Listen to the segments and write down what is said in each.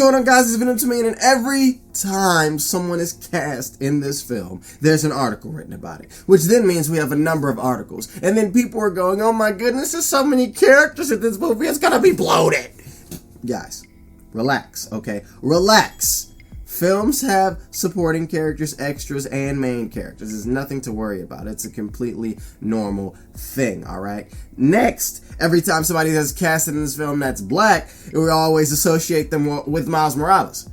going on, guys? It's been to me, and every time someone is cast in this film, there's an article written about it, which then means we have a number of articles, and then people are going, oh my goodness, there's so many characters in this movie, it's gonna be bloated. Guys, relax, okay? Relax. Films have supporting characters, extras, and main characters. There's nothing to worry about. It's a completely normal thing, alright? Next, every time somebody that's casted in this film that's black, we always associate them with Miles Morales.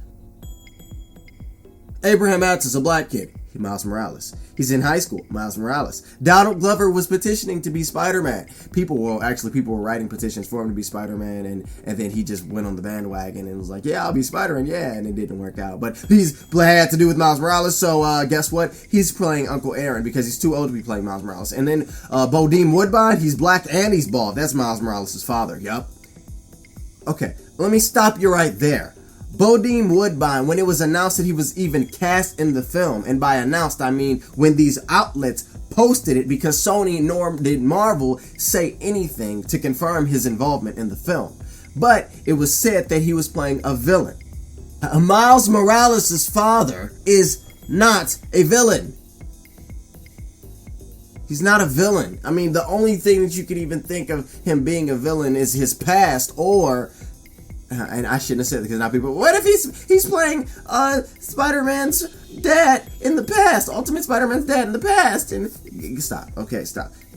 Abraham Atts is a black kid. Miles Morales. He's in high school. Miles Morales. Donald Glover was petitioning to be Spider-Man. People were writing petitions for him to be Spider-Man, and then he just went on the bandwagon and was like, yeah, I'll be Spider-Man, yeah, and it didn't work out. But he's had to do with Miles Morales, so guess what? He's playing Uncle Aaron because he's too old to be playing Miles Morales. And then Bodeem Woodbine, he's black and he's bald. That's Miles Morales' father, yup. Okay, let me stop you right there. Bodeem Woodbine, when it was announced that he was even cast in the film, and by announced I mean when these outlets posted it, because Sony nor did Marvel say anything to confirm his involvement in the film. But it was said that he was playing a villain. Miles Morales' father is not a villain. He's not a villain. I mean, the only thing that you could even think of him being a villain is his past, or and I shouldn't have said it because now people, what if he's playing Spider-Man's dad in the past, Ultimate Spider-Man's dad in the past, and stop.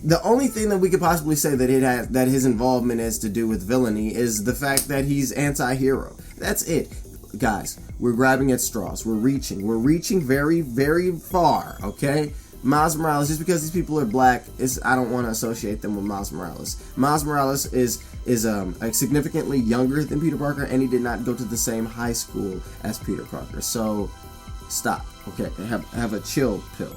The only thing that we could possibly say that his involvement is to do with villainy is the fact that he's anti-hero. That's it. Guys, we're grabbing at straws. We're reaching very, very far, okay? Miles Morales, just because these people are black, I don't want to associate them with Miles Morales. Miles Morales is significantly younger than Peter Parker, and he did not go to the same high school as Peter Parker. So stop, okay? Have a chill pill,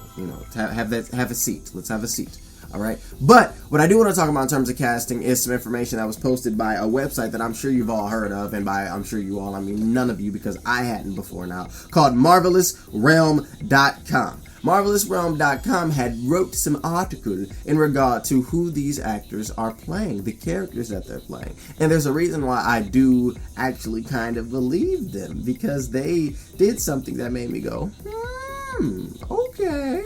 have a seat. Let's have a seat. All right. But what I do want to talk about in terms of casting is some information that was posted by a website that I'm sure you've all heard of, and by I'm sure you all, I mean none of you, because I hadn't before now, called MarvelousRealm.com. MarvelousRealm.com had wrote some article in regard to who these actors are playing, the characters that they're playing. And there's a reason why I do actually kind of believe them, because they did something that made me go, okay.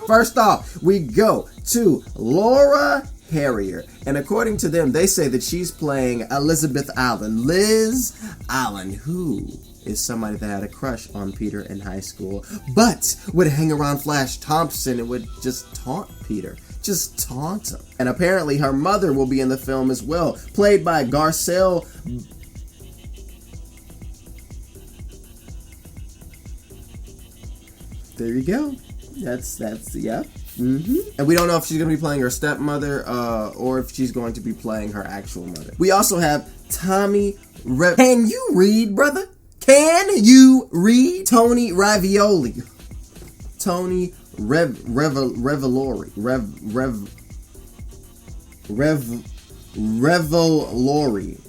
First off, we go to Laura Harrier, and according to them, they say that she's playing Elizabeth Allen. Liz Allen, who is somebody that had a crush on Peter in high school, but would hang around Flash Thompson and would just taunt Peter. Just taunt him. And apparently her mother will be in the film as well, played by Garcelle. There you go. That's yeah. And we don't know if she's going to be playing her stepmother or if she's going to be playing her actual mother. We also have Tommy Can you read, brother? Can you read? Tony Ravioli. Tony Revolori. Revolori.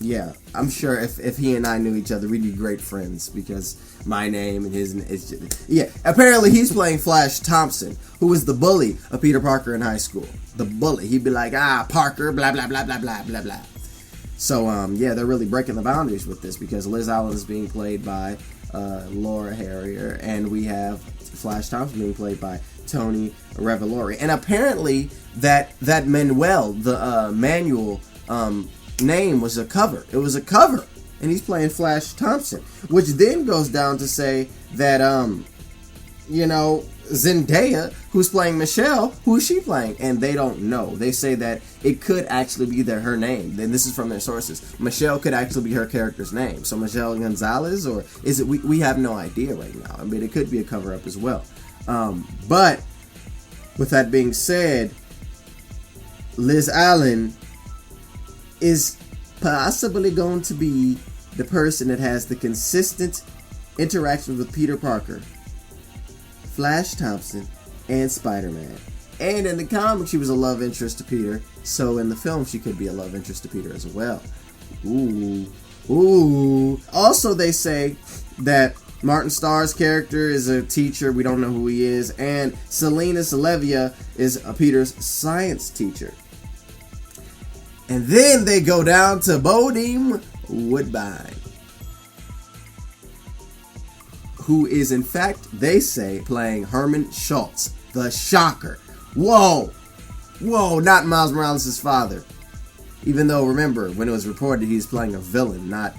Yeah, I'm sure if he and I knew each other, we'd be great friends, because my name and his is yeah. Apparently, he's playing Flash Thompson, who was the bully of Peter Parker in high school. The bully. He'd be like, Parker, blah blah blah blah blah blah blah. So yeah, they're really breaking the boundaries with this, because Liz Allen is being played by Laura Harrier, and we have Flash Thompson being played by Tony Revolori. And apparently that Manuel, the manual name was a cover. It was a cover, and he's playing Flash Thompson, which then goes down to say that Zendaya, who's playing Michelle, who is she playing? And they don't know. They say that it could actually be her name. Then this is from their sources. Michelle could actually be her character's name. So Michelle Gonzalez, or is it? We have no idea right now. I mean, it could be a cover up as well. But with that being said, Liz Allen is possibly going to be the person that has the consistent interaction with Peter Parker, Flash Thompson, and Spider-Man. And in the comics, she was a love interest to Peter, so in the film, she could be a love interest to Peter as well. Ooh. Also, they say that Martin Starr's character is a teacher. We don't know who he is. And Selena Salevia is Peter's science teacher. And then they go down to Bodeem Woodbine. who is in fact, they say, playing Herman Schultz, the Shocker. Whoa, not Miles Morales' father. Even though, remember, when it was reported he was playing a villain, not,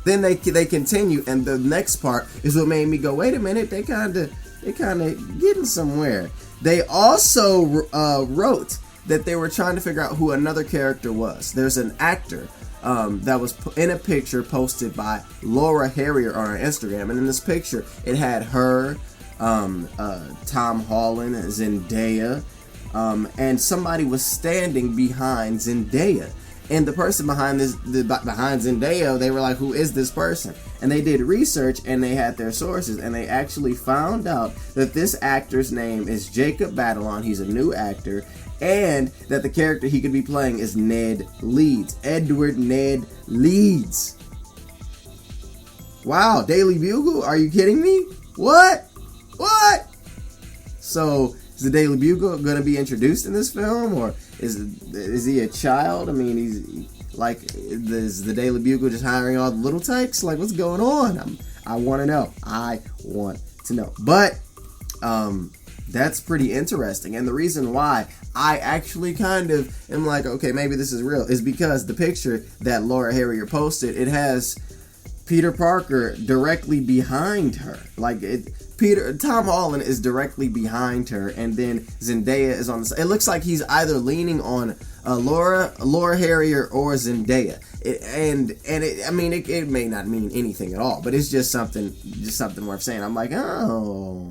Then they continue, and the next part is what made me go, wait a minute, they kind of getting somewhere. They also wrote that they were trying to figure out who another character was. There's an actor that was in a picture posted by Laura Harrier on her Instagram, and in this picture it had her, Tom Holland, Zendaya, and somebody was standing behind Zendaya. And the person behind Zendaya, they were like, who is this person? And they did research, and they had their sources, and they actually found out that this actor's name is Jacob Batalon. He's a new actor, and that the character he could be playing is Ned Leeds. Edward Ned Leeds. Wow, Daily Bugle? Are you kidding me? What? So, is the Daily Bugle going to be introduced in this film, or is he a child? I mean, is the Daily Bugle just hiring all the little tykes? Like, what's going on? I want to know. But that's pretty interesting. And the reason why I actually kind of am like, okay, maybe this is real, is because the picture that Laura Harrier posted, it has Peter Parker directly behind her. Tom Holland is directly behind her, and then Zendaya is on the side. It looks like he's either leaning on Laura Harrier or Zendaya. It may not mean anything at all, but it's just something worth saying. I'm like, oh.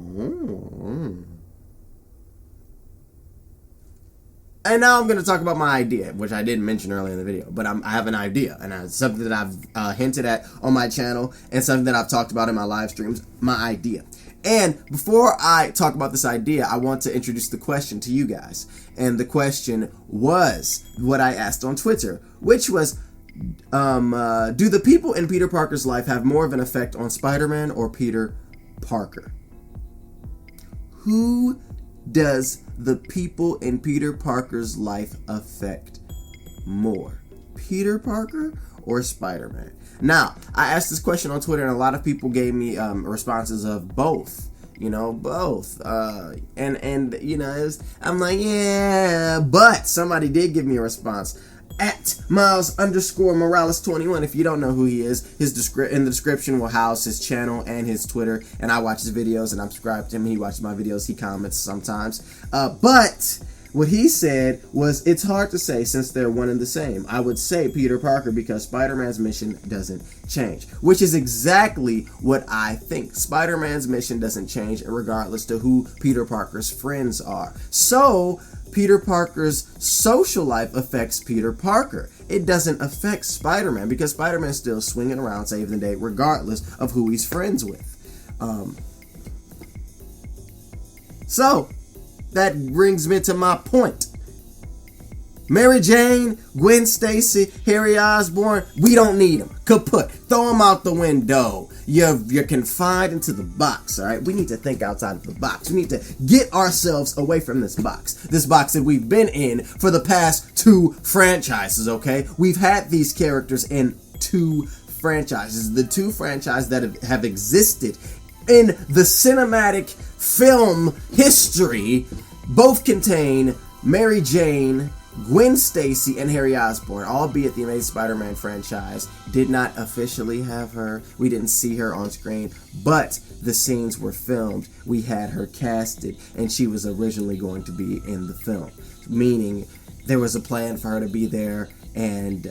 And now I'm going to talk about my idea, which I didn't mention earlier in the video, but I have an idea, and it's something that I've hinted at on my channel, and something that I've talked about in my live streams, my idea. And before I talk about this idea, I want to introduce the question to you guys. And the question was what I asked on Twitter, which was, do the people in Peter Parker's life have more of an effect on Spider-Man or Peter Parker? Who does the people in Peter Parker's life affect more? Peter Parker or Spider-Man? Now, I asked this question on Twitter, and a lot of people gave me responses of both. Both. I'm like, yeah, but somebody did give me a response. At Miles_Morales21. If you don't know who he is, in the description will house his channel and his Twitter, and I watch his videos, and I'm subscribed to him. He watches my videos, he comments sometimes. But what he said was, it's hard to say since they're one and the same. I would say Peter Parker because Spider-Man's mission doesn't change, which is exactly what I think. Spider-Man's mission doesn't change regardless to who Peter Parker's friends are. So Peter Parker's social life affects Peter Parker. It doesn't affect Spider-Man because Spider-Man's still swinging around saving the day regardless of who he's friends with. So that brings me to my point. Mary Jane, Gwen Stacy, Harry Osborn, we don't need them. Kaput. Throw them out the window. You're confined into the box, all right? We need to think outside of the box. We need to get ourselves away from this box. This box that we've been in for the past 2 franchises, okay? We've had these characters in 2 franchises. The 2 franchises that have existed in the cinematic film history both contain Mary Jane, Gwen Stacy, and Harry Osborn, albeit the Amazing Spider-Man franchise did not officially have her. We didn't see her on screen, but the scenes were filmed. We had her casted, and she was originally going to be in the film, meaning there was a plan for her to be there, and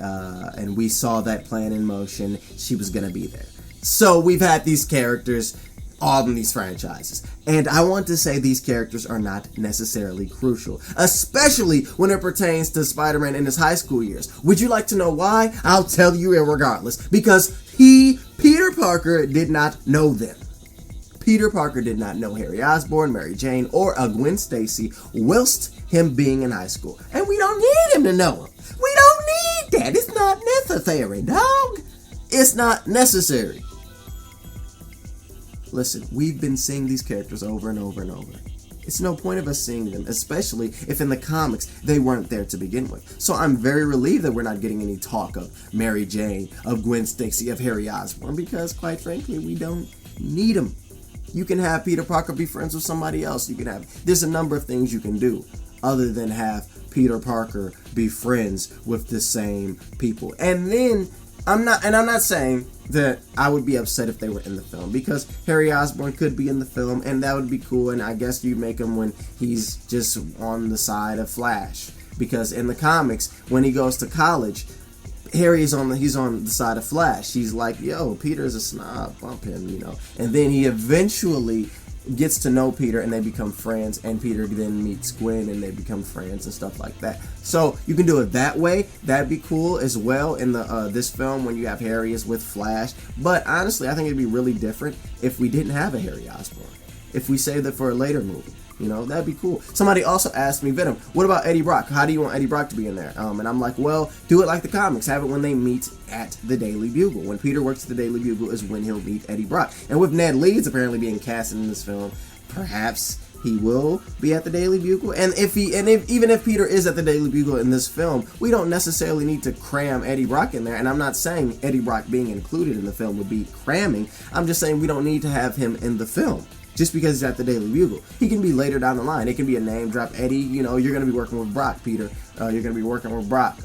we saw that plan in motion. She was going to be there. So we've had these characters all in these franchises. And I want to say these characters are not necessarily crucial, especially when it pertains to Spider-Man in his high school years. Would you like to know why? I'll tell you regardless. Because Peter Parker, did not know them. Peter Parker did not know Harry Osborn, Mary Jane, or Gwen Stacy whilst him being in high school. And we don't need him to know him. We don't need that. It's not necessary, dog. It's not necessary. Listen, we've been seeing these characters over and over and over. It's no point of us seeing them, especially if in the comics they weren't there to begin with. So I'm very relieved that we're not getting any talk of Mary Jane, of Gwen Stacy, of Harry Osborn, because quite frankly, we don't need them. You can have Peter Parker be friends with somebody else. There's a number of things you can do other than have Peter Parker be friends with the same people. And then I'm not saying that I would be upset if they were in the film, because Harry Osborn could be in the film and that would be cool, and I guess you make him when he's just on the side of Flash, because in the comics when he goes to college, he's on the side of Flash. He's like, yo, Peter's a snob, bump him, and then he eventually gets to know Peter and they become friends, and Peter then meets Gwen and they become friends and stuff like that. So you can do it that way. That'd be cool as well in the this film when you have Harry is with Flash. But honestly, I think it'd be really different if we didn't have a Harry Osborn. If we saved it for a later movie. That'd be cool. Somebody also asked me, Venom, what about Eddie Brock? How do you want Eddie Brock to be in there? And I'm like, well, do it like the comics. Have it when they meet at the Daily Bugle. When Peter works at the Daily Bugle is when he'll meet Eddie Brock. And with Ned Leeds apparently being cast in this film, perhaps he will be at the Daily Bugle. And even if Peter is at the Daily Bugle in this film, we don't necessarily need to cram Eddie Brock in there. And I'm not saying Eddie Brock being included in the film would be cramming. I'm just saying we don't need to have him in the film just because he's at the Daily Bugle. He can be later down the line. It can be a name drop. Eddie, you're going to be working with Brock, Peter. You're going to be working with Brock.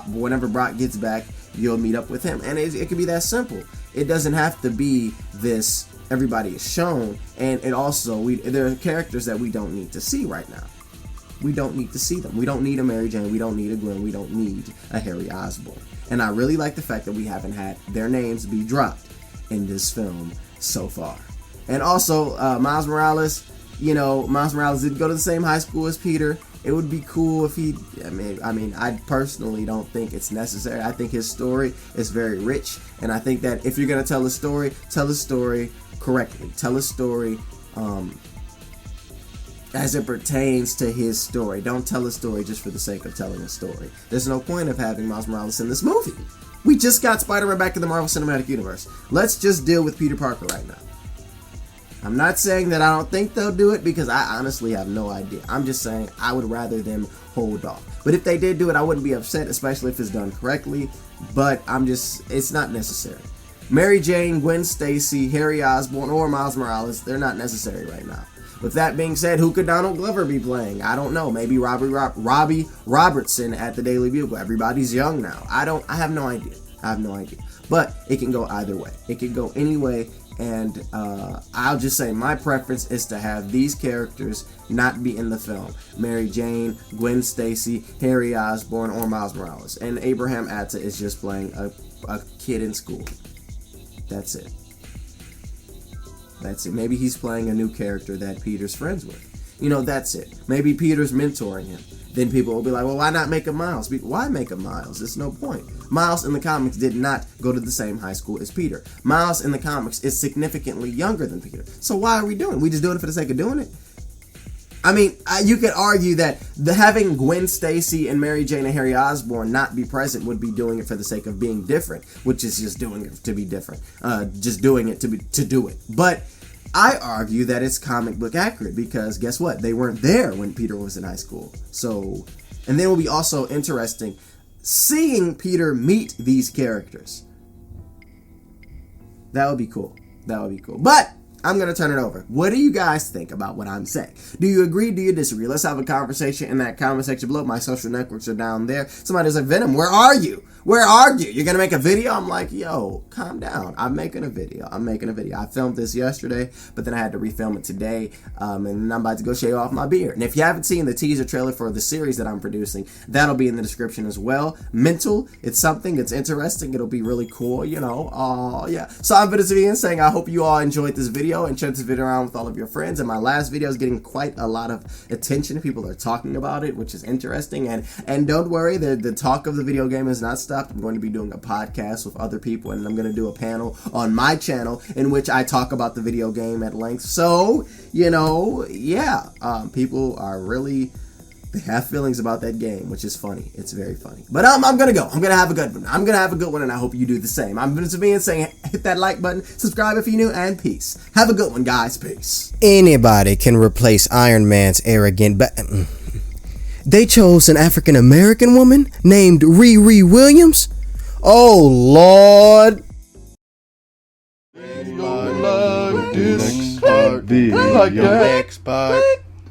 Whenever Brock gets back, you'll meet up with him. And it can be that simple. It doesn't have to be this everybody is shown. And it also, there are characters that we don't need to see right now. We don't need to see them. We don't need a Mary Jane. We don't need a Gwen. We don't need a Harry Osborn. And I really like the fact that we haven't had their names be dropped in this film so far. And also, Miles Morales, Miles Morales didn't go to the same high school as Peter. It would be cool if I personally don't think it's necessary. I think his story is very rich. And I think that if you're going to tell a story correctly. Tell a story as it pertains to his story. Don't tell a story just for the sake of telling a story. There's no point of having Miles Morales in this movie. We just got Spider-Man back in the Marvel Cinematic Universe. Let's just deal with Peter Parker right now. I'm not saying that I don't think they'll do it, because I honestly have no idea. I'm just saying I would rather them hold off. But if they did do it, I wouldn't be upset, especially if it's done correctly. But it's not necessary. Mary Jane, Gwen Stacy, Harry Osborn, or Miles Morales, they're not necessary right now. With that being said, who could Donald Glover be playing? I don't know. Maybe Robbie Robertson at the Daily Bugle. Everybody's young now. I have no idea. But it can go either way. It can go any way. And I'll just say my preference is to have these characters not be in the film. Mary Jane, Gwen Stacy, Harry Osborn, or Miles Morales. And Abraham Atta is just playing a kid in school. That's it. Maybe he's playing a new character that Peter's friends with. That's it. Maybe Peter's mentoring him. Then people will be like, well, why not make him Miles? Why make him Miles? There's no point. Miles in the comics did not go to the same high school as Peter. Miles in the comics is significantly younger than Peter. So why are we doing it? We just doing it for the sake of doing it? You could argue that having Gwen Stacy and Mary Jane and Harry Osborn not be present would be doing it for the sake of being different, which is just doing it to be different. Just doing it to do it. But I argue that it's comic book accurate, because guess what? They weren't there when Peter was in high school. So, and then it will be also interesting seeing Peter meet these characters. That would be cool. But I'm going to turn it over. What do you guys think about what I'm saying? Do you agree? Do you disagree? Let's have a conversation in that comment section below. My social networks are down there. Somebody's like, Venom, where are you? You're going to make a video? I'm like, yo, calm down. I'm making a video. I filmed this yesterday, but then I had to refilm it today. And I'm about to go shave off my beard. And if you haven't seen the teaser trailer for the series that I'm producing, that'll be in the description as well. Mental, it's something, it's interesting. It'll be really cool, yeah. So I'm Venom saying I hope you all enjoyed this video and share this video around with all of your friends. And my last video is getting quite a lot of attention. People are talking about it, which is interesting. And don't worry, the talk of the video game is not stopped. I'm going to be doing a podcast with other people, and I'm going to do a panel on my channel in which I talk about the video game at length. So, people are really They have feelings about that game, which is funny. It's very funny. But I'm gonna go. I'm gonna have a good one. I'm gonna have a good one, and I hope you do the same. I'm Vincent being saying, hit that like button, subscribe if you're new, and peace. Have a good one, guys. Peace. Anybody can replace Iron Man's arrogant, but they chose an African American woman named Riri Williams. Oh Lord. Like that.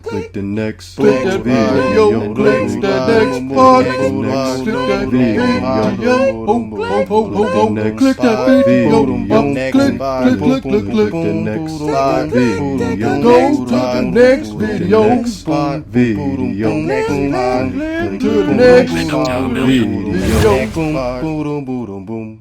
Click the next video. Click the next part. Click that video. Click that video. Click the next video. Go to the next video. To the next video.